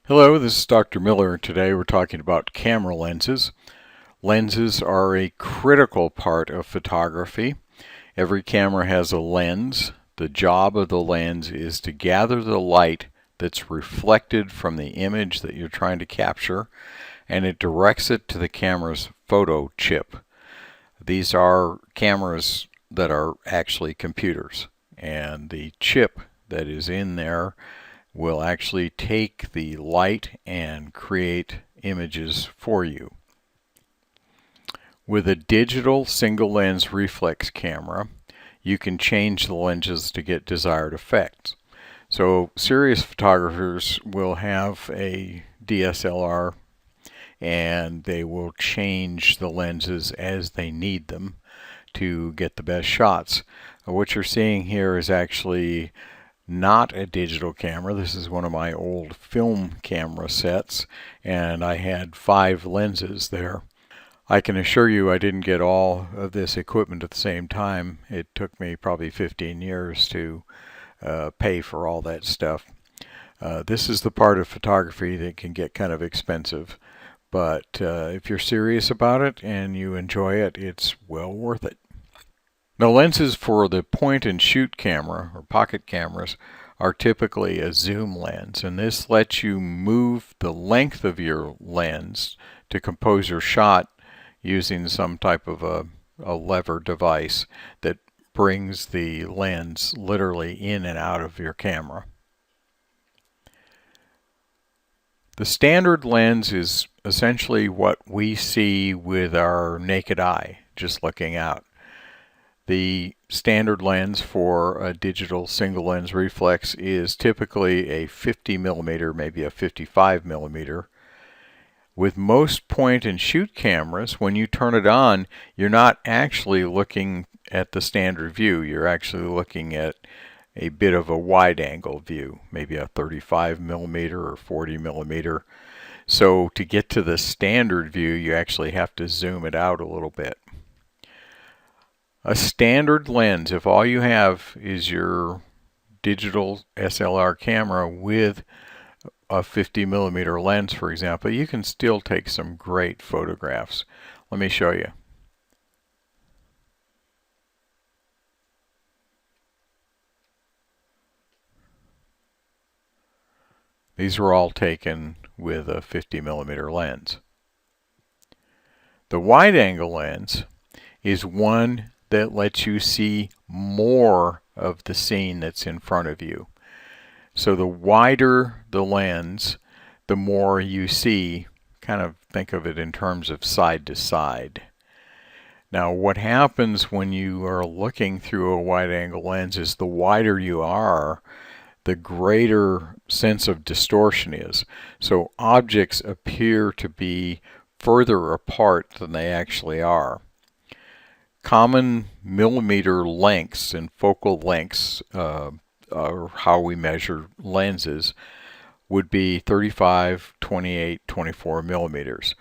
Hello, this is Dr. Miller. Today we're talking about camera lenses. Lenses are a critical part of photography. Every camera has a lens. The job of the lens is to gather the light that's reflected from the image that you're trying to capture, and it directs it to the camera's photo chip. These are cameras that are actually computers, and the chip that is in there will actually take the light and create images for you. With a digital single lens reflex camera, you can change the lenses to get desired effects. So serious photographers will have a DSLR and they will change the lenses as they need them to get the best shots. What you're seeing here is actually not a digital camera. This is one of my old film camera sets, and I had 5 lenses there. I can assure you I didn't get all of this equipment at the same time. It took me probably 15 years to pay for all that stuff. This is the part of photography that can get kind of expensive, but if you're serious about it and you enjoy it, it's well worth it. Now, lenses for the point and shoot camera or pocket cameras are typically a zoom lens, and this lets you move the length of your lens to compose your shot using some type of a lever device that brings the lens literally in and out of your camera. The standard lens is essentially what we see with our naked eye, just looking out. The standard lens for a digital single lens reflex is typically a 50 millimeter, maybe a 55 millimeter. With most point and shoot cameras, when you turn it on, you're not actually looking at the standard view. You're actually looking at a bit of a wide angle view, maybe a 35 millimeter or 40 millimeter. So to get to the standard view, you actually have to zoom it out a little bit. A standard lens, if all you have is your digital SLR camera with a 50 millimeter lens, for example, you can still take some great photographs. Let me show you. These were all taken with a 50 millimeter lens. The wide angle lens is one that lets you see more of the scene that's in front of you. So the wider the lens, the more you see. Kind of think of it in terms of side to side. Now, what happens when you are looking through a wide angle lens is the wider you are, the greater sense of distortion is. So objects appear to be further apart than they actually are. Common millimeter lengths and focal lengths, or how we measure lenses, would be 35, 28, 24 millimeters.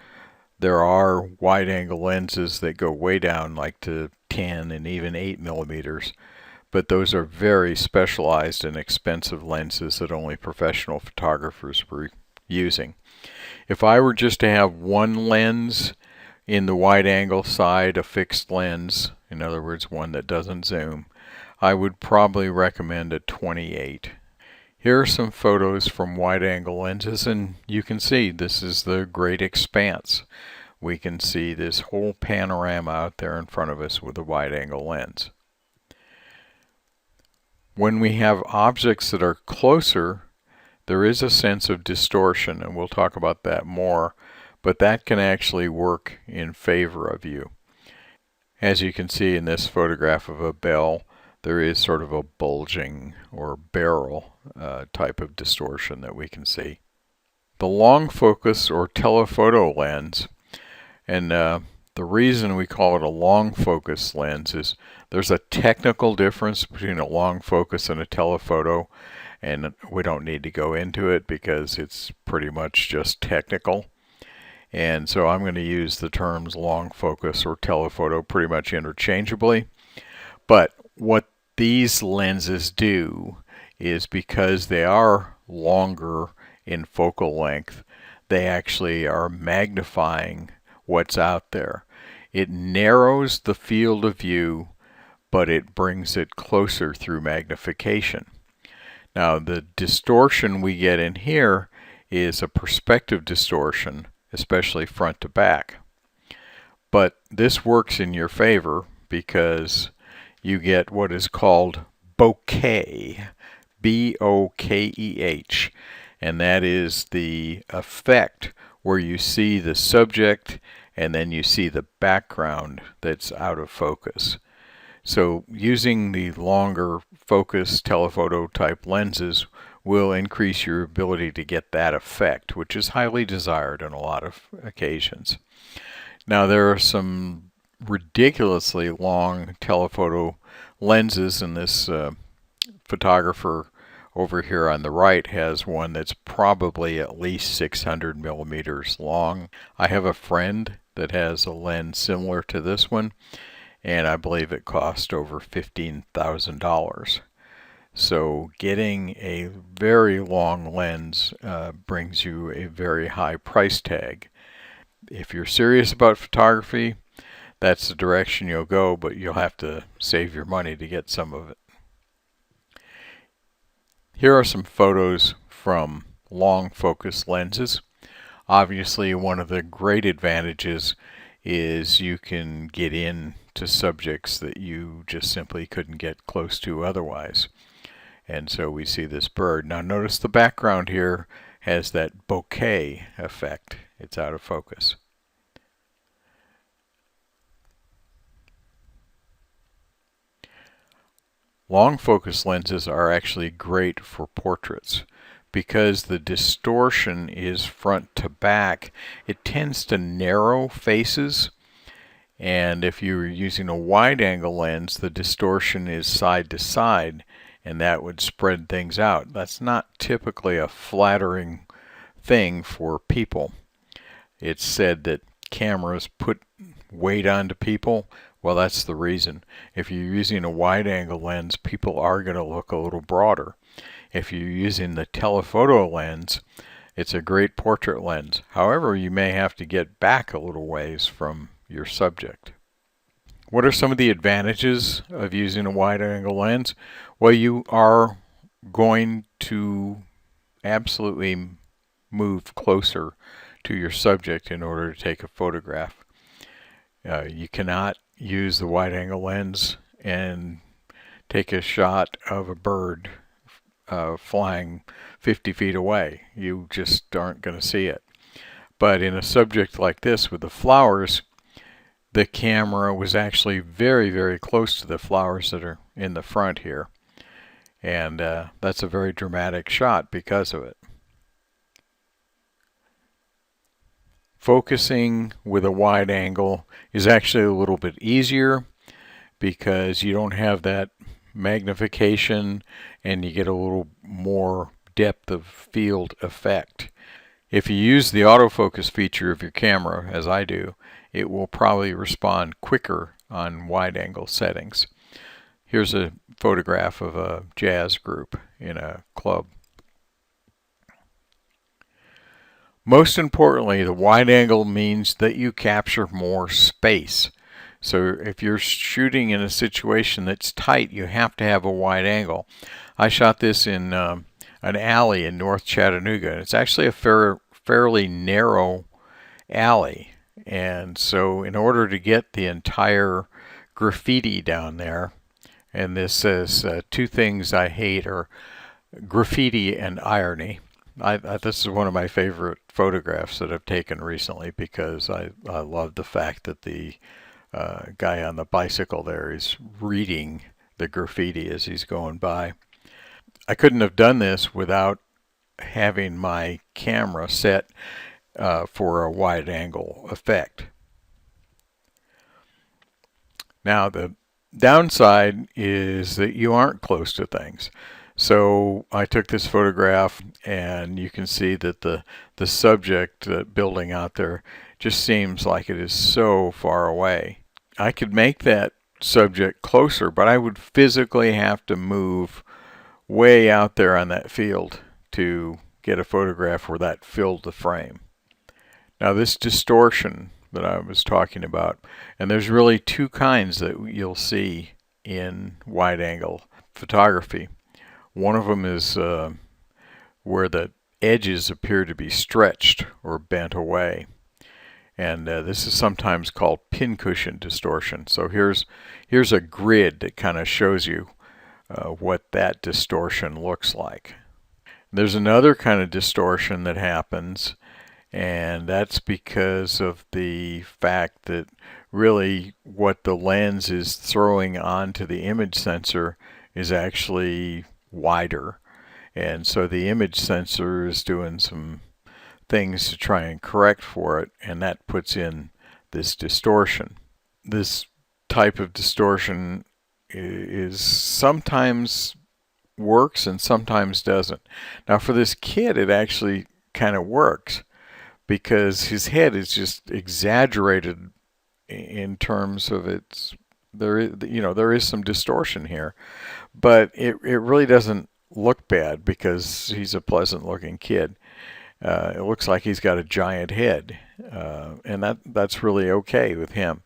There are wide angle lenses that go way down like to 10 and even 8 millimeters, but those are very specialized and expensive lenses that only professional photographers were using. If I were just to have one lens in the wide angle side, a fixed lens, in other words one that doesn't zoom, I would probably recommend a 28. Here are some photos from wide angle lenses, and you can see this is the great expanse. We can see this whole panorama out there in front of us with a wide angle lens. When we have objects that are closer, there is a sense of distortion, and we'll talk about that more. But that can actually work in favor of you. As you can see in this photograph of a bell, there is sort of a bulging or barrel type of distortion that we can see. The long focus or telephoto lens, and the reason we call it a long focus lens is there's a technical difference between a long focus and a telephoto, and we don't need to go into it because it's pretty much just technical. And so I'm going to use the terms long focus or telephoto pretty much interchangeably. But what these lenses do is, because they are longer in focal length, they actually are magnifying what's out there. It narrows the field of view, but it brings it closer through magnification. Now, the distortion we get in here is a perspective distortion, especially front to back. But this works in your favor because you get what is called bokeh, B-O-K-E-H, and that is the effect where you see the subject and then you see the background that's out of focus. So using the longer focus telephoto type lenses will increase your ability to get that effect, which is highly desired on a lot of occasions. Now, there are some ridiculously long telephoto lenses, and this photographer over here on the right has one that's probably at least 600 millimeters long. I have a friend that has a lens similar to this one, and I believe it cost over $15,000. So getting a very long lens brings you a very high price tag. If you're serious about photography, that's the direction you'll go, but you'll have to save your money to get some of it. Here are some photos from long focus lenses. Obviously, one of the great advantages is you can get in to subjects that you just simply couldn't get close to otherwise. And so we see this bird. Now notice the background here has that bokeh effect. It's out of focus. Long focus lenses are actually great for portraits because the distortion is front to back. It tends to narrow faces, and if you're using a wide angle lens, the distortion is side to side, and that would spread things out. That's not typically a flattering thing for people. It's said that cameras put weight onto people. Well, that's the reason. If you're using a wide angle lens, people are going to look a little broader. If you're using the telephoto lens, it's a great portrait lens. However, you may have to get back a little ways from your subject. What are some of the advantages of using a wide angle lens? Well, you are going to absolutely move closer to your subject in order to take a photograph. You cannot use the wide angle lens and take a shot of a bird flying 50 feet away. You just aren't going to see it. But in a subject like this with the flowers, the camera was actually very, very close to the flowers that are in the front here. And that's a very dramatic shot because of it. Focusing with a wide angle is actually a little bit easier because you don't have that magnification and you get a little more depth of field effect. If you use the autofocus feature of your camera, as I do, it will probably respond quicker on wide angle settings. Here's a photograph of a jazz group in a club. Most importantly, the wide angle means that you capture more space. So if you're shooting in a situation that's tight, you have to have a wide angle. I shot this in an alley in North Chattanooga. It's actually a fairly narrow alley. And so in order to get the entire graffiti down there, and this says two things I hate are graffiti and irony. This is one of my favorite photographs that I've taken recently because I love the fact that the guy on the bicycle there is reading the graffiti as he's going by. I couldn't have done this without having my camera set for a wide angle effect. Now the downside is that you aren't close to things. So I took this photograph and you can see that the subject building out there just seems like it is so far away. I could make that subject closer, but I would physically have to move way out there on that field to get a photograph where that filled the frame. Now this distortion that I was talking about, and there's really two kinds that you'll see in wide angle photography. One of them is where the edges appear to be stretched or bent away. And this is sometimes called pincushion distortion. So here's a grid that kind of shows you what that distortion looks like. There's another kind of distortion that happens, and that's because of the fact that really what the lens is throwing onto the image sensor is actually wider. And so the image sensor is doing some things to try and correct for it, and that puts in this distortion. This type of distortion is sometimes works and sometimes doesn't. Now for this kid it actually kind of works because his head is just exaggerated in terms of there is some distortion here, but it really doesn't look bad because he's a pleasant looking kid. It looks like he's got a giant head, and that's really okay with him.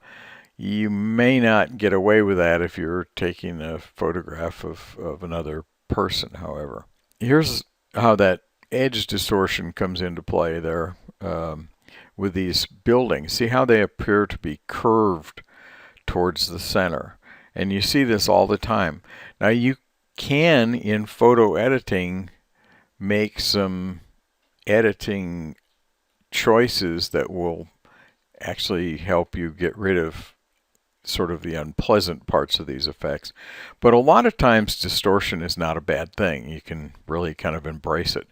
You may not get away with that if you're taking a photograph of another person, however. Here's how that edge distortion comes into play there with these buildings. See how they appear to be curved towards the center. And you see this all the time. Now you can, in photo editing, make some editing choices that will actually help you get rid of sort of the unpleasant parts of these effects. But a lot of times distortion is not a bad thing. You can really kind of embrace it.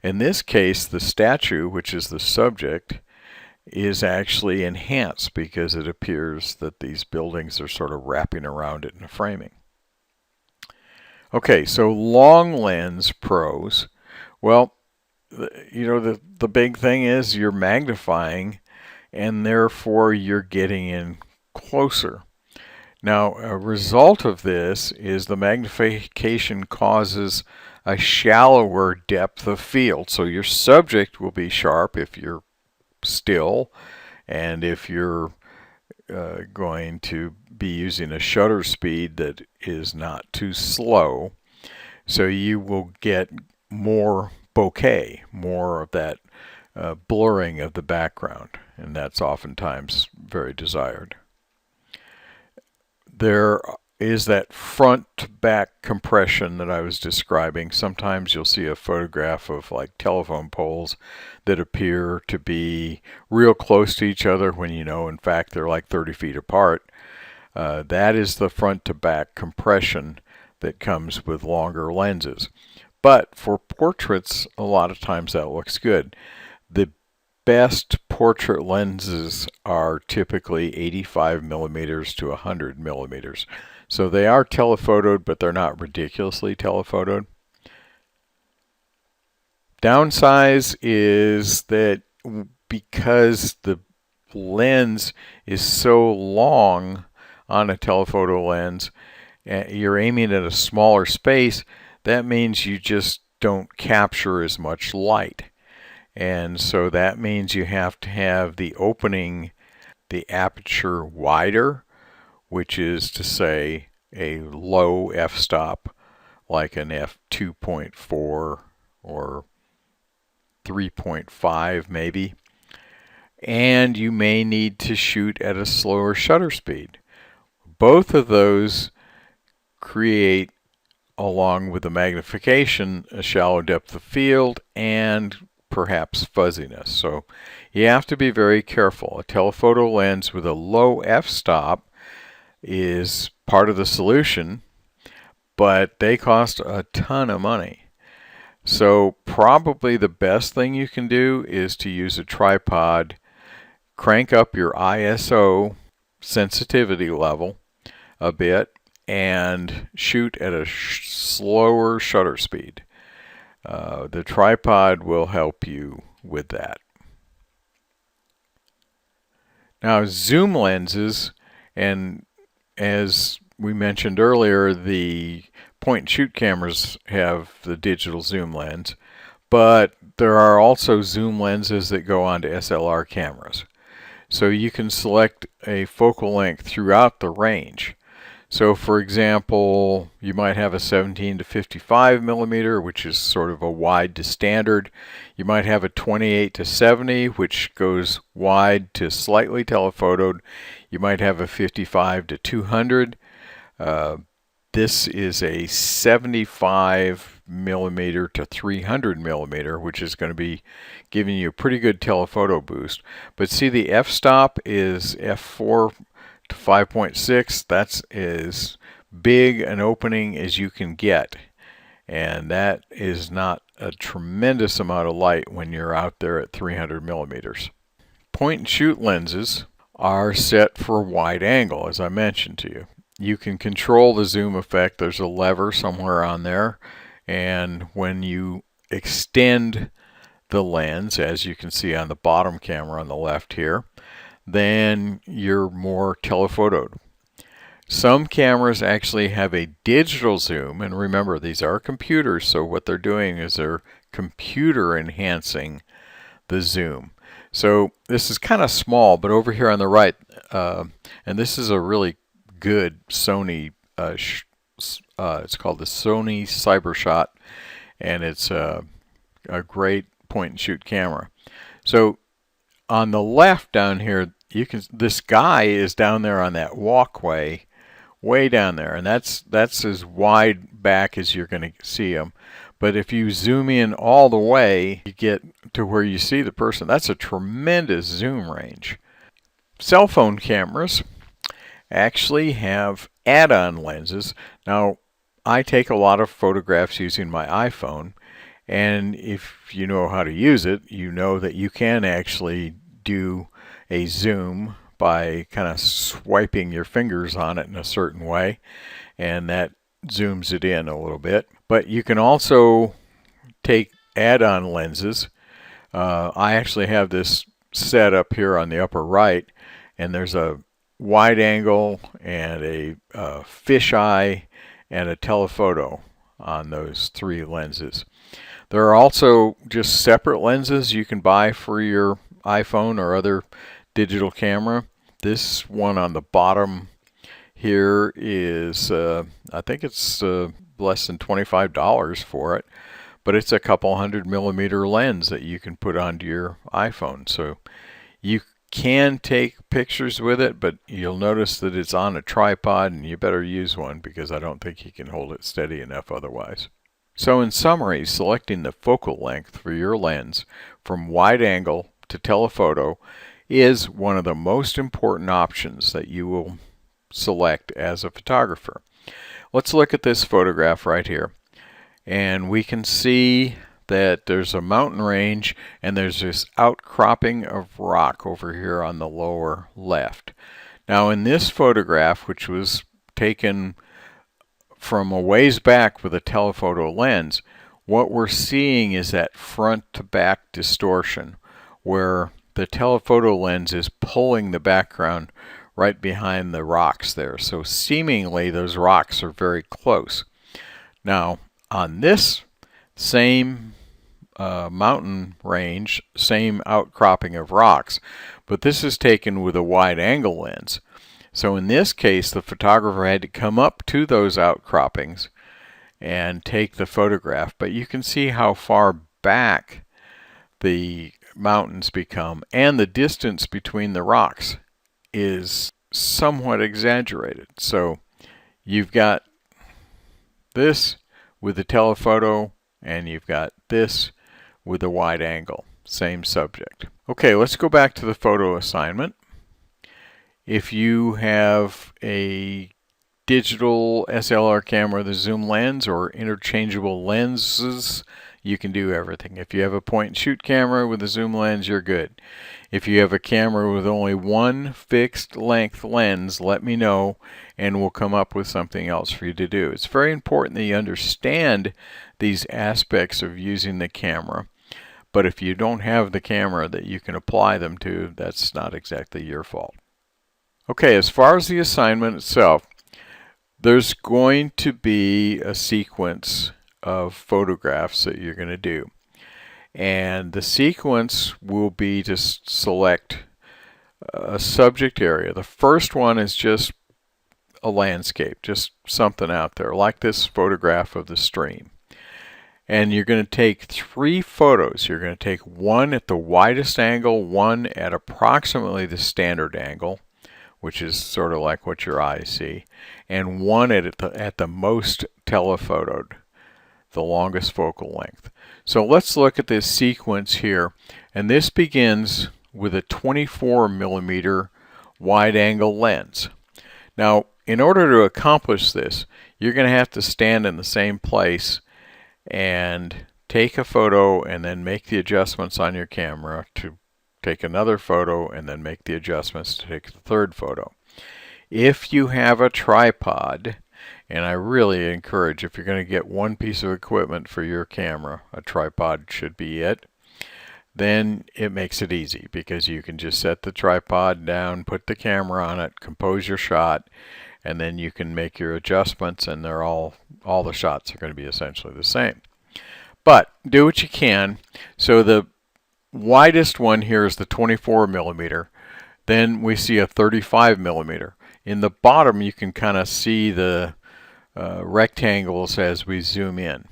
In this case, the statue, which is the subject, is actually enhanced because it appears that these buildings are sort of wrapping around it in the framing. Okay, so long lens pros. Well, the big thing is you're magnifying, and therefore you're getting in closer. Now, a result of this is the magnification causes a shallower depth of field. So your subject will be sharp if you're still, and if you're going to be using a shutter speed that is not too slow, so you will get more bokeh, more of that blurring of the background, and that's oftentimes very desired. There is that front-to-back compression that I was describing. Sometimes you'll see a photograph of like telephone poles that appear to be real close to each other when in fact they're like 30 feet apart. That is the front-to-back compression that comes with longer lenses. But for portraits, a lot of times that looks good. The best portrait lenses are typically 85 millimeters to 100 millimeters. So they are telephotoed, but they're not ridiculously telephotoed. Downsize is that because the lens is so long on a telephoto lens, you're aiming at a smaller space, that means you just don't capture as much light. And so that means you have to have the opening, the aperture wider, which is to say a low f-stop, like an f2.4 or 3.5 maybe. And you may need to shoot at a slower shutter speed. Both of those create, along with the magnification, a shallow depth of field and perhaps fuzziness. So you have to be very careful. A telephoto lens with a low f-stop is part of the solution, but they cost a ton of money. So probably the best thing you can do is to use a tripod, crank up your ISO sensitivity level a bit, and shoot at a slower shutter speed. The tripod will help you with that. Now, zoom lenses, and as we mentioned earlier, the point and shoot cameras have the digital zoom lens, but there are also zoom lenses that go onto SLR cameras. So you can select a focal length throughout the range. So for example, you might have a 17 to 55 millimeter, which is sort of a wide to standard. You might have a 28 to 70, which goes wide to slightly telephotoed. You might have a 55 to 200. This is a 75 millimeter to 300 millimeter, which is going to be giving you a pretty good telephoto boost. But see, the f-stop is f4 to 5.6. That's as big an opening as you can get. And that is not a tremendous amount of light when you're out there at 300 millimeters. Point and shoot lenses are set for wide angle, as I mentioned to you. You can control the zoom effect. There's a lever somewhere on there, and when you extend the lens, as you can see on the bottom camera on the left here, then you're more telephotoed. Some cameras actually have a digital zoom, and remember, these are computers, so what they're doing is they're computer enhancing the zoom. So this is kind of small, but over here on the right, and this is a really good Sony, it's called the Sony CyberShot, and it's a great point and shoot camera. So on the left down here, you can, this guy is down there on that walkway, way down there, and that's as wide back as you're going to see him. But if you zoom in all the way, you get to where you see the person. That's a tremendous zoom range. Cell phone cameras actually have add-on lenses. Now, I take a lot of photographs using my iPhone, and if you know how to use it, you know that you can actually do a zoom by kind of swiping your fingers on it in a certain way, and that zooms it in a little bit. But you can also take add-on lenses. I actually have this set up here on the upper right, and there's a wide angle and a fisheye and a telephoto on those three lenses. There are also just separate lenses you can buy for your iPhone or other digital camera. This one on the bottom here is I think it's less than $25 for it, but it's a couple 100 millimeter lens that you can put onto your iPhone. So you can take pictures with it, but you'll notice that it's on a tripod, and you better use one because I don't think you can hold it steady enough otherwise. So in summary, selecting the focal length for your lens from wide angle to telephoto is one of the most important options that you will select as a photographer. Let's look at this photograph right here, and we can see that there's a mountain range and there's this outcropping of rock over here on the lower left. Now in this photograph, which was taken from a ways back with a telephoto lens, what we're seeing is that front to back distortion where the telephoto lens is pulling the background right behind the rocks there. So seemingly those rocks are very close. Now on this same mountain range, same outcropping of rocks, but this is taken with a wide angle lens. So in this case, the photographer had to come up to those outcroppings and take the photograph, but you can see how far back the mountains become, and the distance between the rocks is somewhat exaggerated. So you've got this with the telephoto, and you've got this with a wide angle. Same subject. Okay, let's go back to the photo assignment. If you have a digital SLR camera with a zoom lens or interchangeable lenses, you can do everything. If you have a point and shoot camera with a zoom lens, you're good. If you have a camera with only one fixed length lens, let me know and we'll come up with something else for you to do. It's very important that you understand these aspects of using the camera. But if you don't have the camera that you can apply them to, that's not exactly your fault. Okay, as far as the assignment itself, there's going to be a sequence of photographs that you're going to do. And the sequence will be to select a subject area. The first one is just a landscape, just something out there, like this photograph of the stream. And you're going to take 3 photos. You're going to take one at the widest angle, one at approximately the standard angle, which is sort of like what your eyes see, and one at the most telephotoed, the longest focal length. So let's look at this sequence here, and this begins with a 24 millimeter wide angle lens. Now, in order to accomplish this, you're going to have to stand in the same place and take a photo and then make the adjustments on your camera to take another photo and then make the adjustments to take the third photo. If you have a tripod, and I really encourage, if you're going to get one piece of equipment for your camera, a tripod should be it, then it makes it easy because you can just set the tripod down, put the camera on it, compose your shot, and then you can make your adjustments, and they're all the shots are going to be essentially the same. But do what you can. So the widest one here is the 24 millimeter. Then we see a 35 millimeter. In the bottom you can kind of see the rectangles as we zoom in.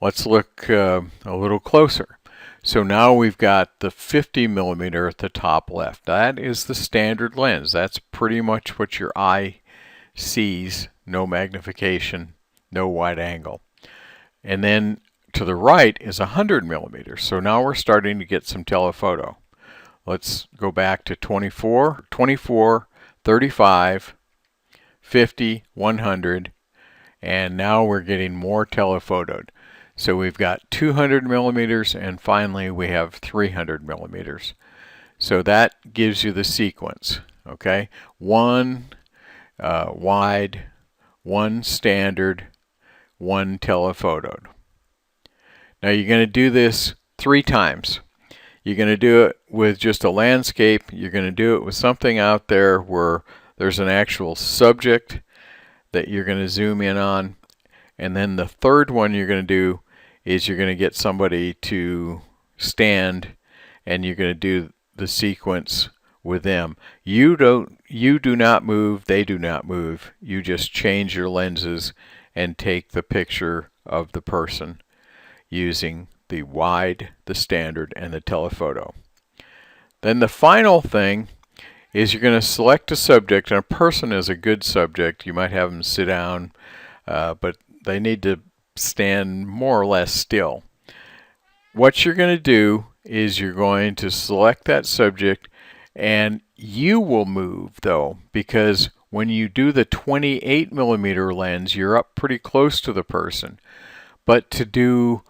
Let's look a little closer. So now we've got the 50 millimeter at the top left. That is the standard lens. That's pretty much what your eye sees. No magnification, no wide angle. And then to the right is 100 millimeters. So now we're starting to get some telephoto. Let's go back to 24, 35, 50, 100, and now we're getting more telephotoed. So we've got 200 millimeters, and finally we have 300 millimeters. So that gives you the sequence, okay? One wide, one standard, one telephotoed. Now you're going to do this 3 times. You're going to do it with just a landscape. You're going to do it with something out there where there's an actual subject that you're going to zoom in on. And then the third one you're going to do is you're going to get somebody to stand and you're going to do the sequence with them. You do not move, they do not move. You just change your lenses and take the picture of the person using the wide, the standard, and the telephoto. Then the final thing is you're going to select a subject, and a person is a good subject. You might have them sit down, but they need to stand more or less still. What you're going to do is you're going to select that subject, and you will move though, because when you do the 28 millimeter lens, you're up pretty close to the person. But to do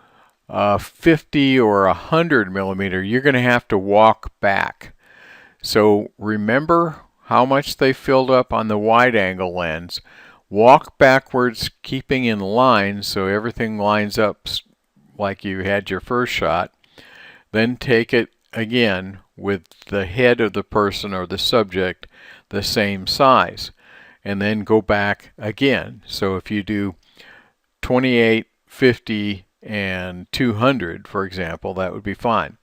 50 or 100 millimeter, you're going to have to walk back. So remember how much they filled up on the wide angle lens. Walk backwards, keeping in line so everything lines up like you had your first shot. Then take it again with the head of the person or the subject the same size. And then go back again. So if you do 28, 50, and 200, for example, that would be fine.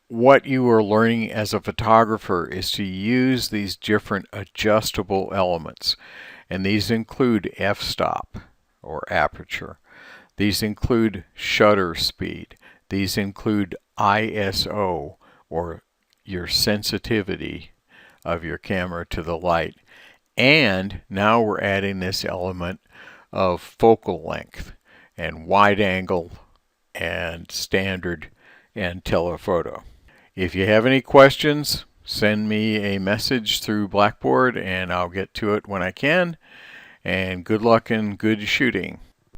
What you are learning as a photographer is to use these different adjustable elements. And these include f-stop or aperture. These include shutter speed. These include ISO or your sensitivity of your camera to the light. And now we're adding this element of focal length and wide angle and standard and telephoto. If you have any questions, send me a message through Blackboard and I'll get to it when I can. And good luck and good shooting.